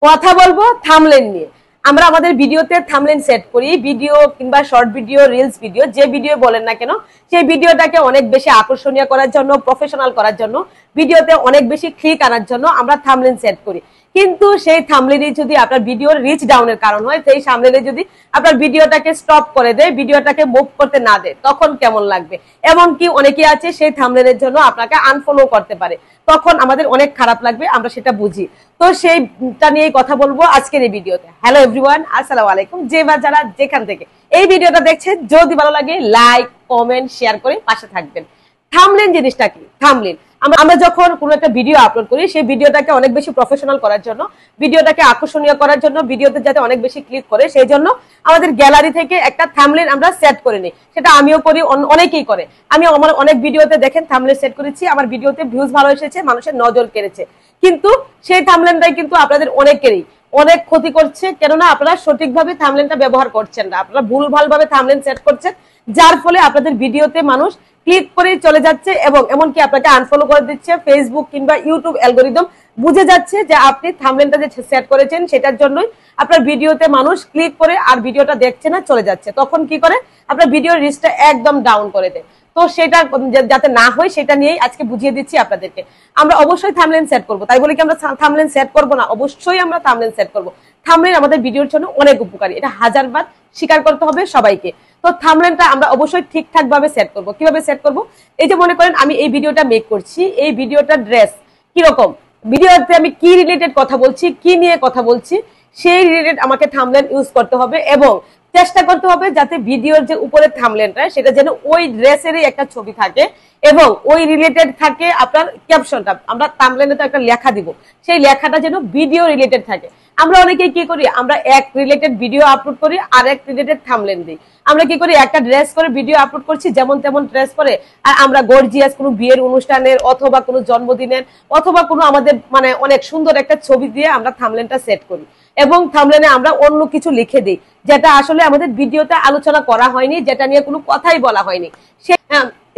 কথা বলবো থাম্বনেল নিয়ে। আমরা আমাদের ভিডিওতে থাম্বনেল সেট করি, ভিডিও কিংবা শর্ট ভিডিও, রিলস ভিডিও, যে ভিডিও বলেন না কেন, সেই ভিডিওটাকে অনেক বেশি আকর্ষণীয় করার জন্য, প্রফেশনাল করার জন্য, ভিডিওতে অনেক বেশি ক্লিক আনার জন্য আমরা থাম্বনেল সেট করি। কিন্তু সেই থাম্বনেলই যদি আপনার ভিডিওর রিচ ডাউনের কারণ হয়, সেই থাম্বনেলে যদি আপনার ভিডিওটাকে স্টপ করে দেয়, ভিডিওটাকে মুভ করতে না দেয়, তখন কেমন লাগবে? এমনকি অনেকেই আছে সেই থাম্বনেলের জন্য আপনাকে আনফলো করতে পারে, তখন আমাদের অনেক খারাপ লাগবে, আমরা সেটা বুঝি। তো সেইটা নিয়েই কথা বলবো আজকের এই ভিডিওতে। হ্যালো এভরিওয়ান, আসসালামু আলাইকুম। যে বা যারা যেখান থেকে এই ভিডিওটা দেখছেন, যদি ভালো লাগে লাইক, কমেন্ট, শেয়ার করে পাশে থাকবেন। থাম্বনেল জিনিসটা কি? থাম্বনেল আমরা যখন কোনো একটা ভিডিও আপলোড করি, সেই ভিডিওটাকে অনেক বেশি প্রফেশনাল করার জন্য, ভিডিওটাকে আকর্ষণীয় করার জন্য, ভিডিওতে যাতে অনেক বেশি ক্লিক করে, সেই জন্য আমাদের গ্যালারি থেকে একটা থাম্বনেল আমরা সেট করে নিই। সেটা আমিও করি, অনেকেই করে। আমি আমার অনেক ভিডিওতে দেখেন থাম্বনেল সেট করেছি, আমার ভিডিওতে ভিউজ ভালো এসেছে, মানুষের নজর কেড়েছে। কিন্তু সেই থাম্বনেলটাই কিন্তু আপনাদের অনেকেরই অনেক ক্ষতি করছে, কেননা আপনারা সঠিকভাবে থাম্বনেলটা ব্যবহার করছেন না, আপনারা ভুলভালভাবে থাম্বনেল সেট করছেন, যার ফলে আপনাদের ভিডিওতে মানুষ ক্লিক করে চলে যাচ্ছে এবং এমনকি আপনাকে আনফলো করে দিচ্ছে। ফেসবুক কিংবা ইউটিউব অ্যালগরিদম বুঝে যাচ্ছে যে আপনি থাম্বনেলটা যে সেট করেছেন সেটার জন্যই আপনার ভিডিওতে মানুষ ক্লিক করে আর ভিডিওটা দেখছে না, চলে যাচ্ছে। তখন কি করে? আপনার ভিডিওর রিচটা একদম ডাউন করে দেয়। তো সেটা যাতে না হয় সেটা নিয়েই আজকে বুঝিয়ে দিচ্ছি আপনাদেরকে। আমরা অবশ্যই থাম্বনেল সেট করব, তাই বলে কি আমরা থাম্বনেল সেট করব না? অবশ্যই আমরা থাম্বনেল সেট করব। থাম্বনেল আমাদের ভিডিওর জন্য অনেক উপকারী, এটা হাজারবার স্বীকার করতে হবে সবাইকে। তো থাম্বনেলটা আমরা অবশ্যই ঠিকঠাক ভাবে সেট করব। কিভাবে সেট করব? এই যে মনে করেন আমি এই ভিডিওটা মেক করছি, এই ভিডিওটা ড্রেস কিরকম, ভিডিওতে আমি কি রিলেটেড কথা বলছি, কি নিয়ে কথা বলছি, সেই রিলেটেড আমাকে থাম্বনেল ইউজ করতে হবে এবং চেষ্টা করতে হবে যাতে ভিডিওর যে উপরে থাম্বনেলটা সেটা যেন ওই ড্রেসেরই একটা ছবি থাকে এবং ওই রিলেটেড থাকে আপনার ক্যাপশনটা। আমরা থাম্বনেলে তো একটা লেখা দিব, সেই লেখাটা যেন ভিডিও রিলেটেড থাকে। আমরা অনেকেই কি করি, আমরা এক রিলেটেড ভিডিও আপলোড করি আর এক রিলেটেড থাম্বনেল দিই। আমরা কি করি, একটা ড্রেস করে ভিডিও আপলোড করছি, যেমন তেমন ড্রেস পরে, আর আমরা গর্জিয়াস কোনো বিয়ের অনুষ্ঠানের অথবা কোনো জন্মদিনের অথবা কোনো আমাদের মানে অনেক সুন্দর একটা ছবি দিয়ে আমরা থাম্বনেলটা সেট করি এবং থাম্বনেলে আমরা অন্য কিছু লিখে দিই, যেটা আসলে আমাদের ভিডিওতে আলোচনা করা হয়নি, যেটা নিয়ে কোনো কথাই বলা হয়নি।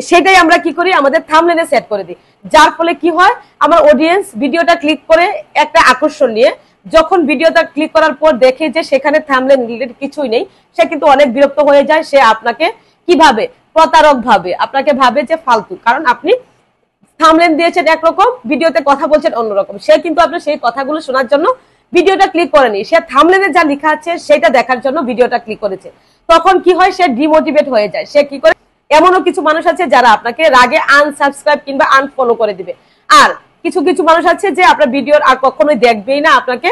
সেটাই আমরা কি করি, আমাদের থাম্বনেলে সেট করে দিই। যার ফলে কি হয়, আমার অডিয়েন্স ভিডিওটা ক্লিক করে একটা আকর্ষণ নিয়ে যখন ভিডিওটা ক্লিক করার পর দেখে যে সেখানে থাম্বনেল রিলেটেড কিছুই নেই, সে কিন্তু অনেক বিরক্ত হয়ে যায়। সে আপনাকে কিভাবে প্রতারক ভাবে, আপনাকে ভাবে যে ফালতু, কারণ আপনি থাম্বনেল দিয়েছেন একরকম, ভিডিওতে কথা বলছেন অন্যরকম। সে কিন্তু আপনার সেই কথাগুলো শোনার জন্য ভিডিওটা ক্লিক করেনি, সে থাম্বনেলে যা লেখা আছে সেটা দেখার জন্য ভিডিওটা ক্লিক করেছে। তখন কি হয়, সে ডিমোটিভেট হয়ে যায়। সে কি করে, এমনও কিছু মানুষ আছে যারা আপনাকে রাগে আনসাবস্ক্রাইব কিংবা আনফলো করে দিবে। আর কিছু কিছু মানুষ আছে যে আপনার ভিডিওর আর কখনোই দেখবেই না, আপনাকে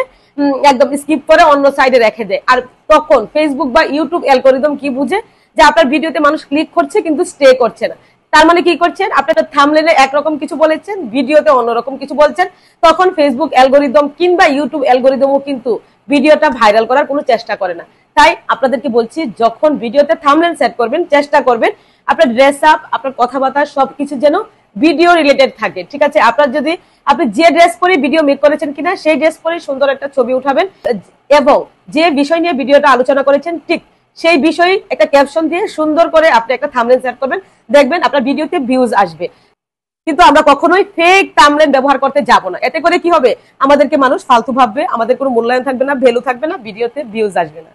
একদম স্কিপ করে অন্য সাইডে রেখে দেয়। আর তখন ফেসবুক বা ইউটিউব অ্যালগরিদম কি বুঝে যে আপনার ভিডিওতে মানুষ ক্লিক করছে কিন্তু স্টে করছে না। তার মানে কি করছেন, আপনার থাম্বনেলে একরকম কিছু বলেছেন, ভিডিওতে অন্যরকম কিছু বলছেন। তখন ফেসবুক অ্যালগরিদম কিংবা ইউটিউব অ্যালগরিদমও কিন্তু ভিডিওটা ভাইরাল করার কোনো চেষ্টা করে না। তাই আপনাদেরকে বলছি, যখন ভিডিওতে থাম্বনেল সেট করবেন, চেষ্টা করবেন আপনার ড্রেস আপ, আপনার কথাবার্তা সবকিছু যেন ভিডিও রিলেটেড থাকে। ঠিক আছে? আপনার যদি আপনি যে ড্রেস পরে ভিডিও মেক করেছেন কিনা, সেই ড্রেস পরে সুন্দর একটা ছবি উঠাবেন এবং যে বিষয় নিয়ে ভিডিওটা আলোচনা করেছেন ঠিক সেই বিষয়ে একটা ক্যাপশন দিয়ে সুন্দর করে আপনি একটা থাম্বনেল সেট করবেন, দেখবেন আপনার ভিডিওতে ভিউজ আসবে। কিন্তু আমরা কখনোই ফেক থাম্বনেল ব্যবহার করতে যাব না। এতে করে কি হবে, আমাদেরকে মানুষ ফালতু ভাববে, আমাদের কোনো মূল্যায়ন থাকবে না, ভ্যালু থাকবে না, ভিডিওতে ভিউজ আসবে না।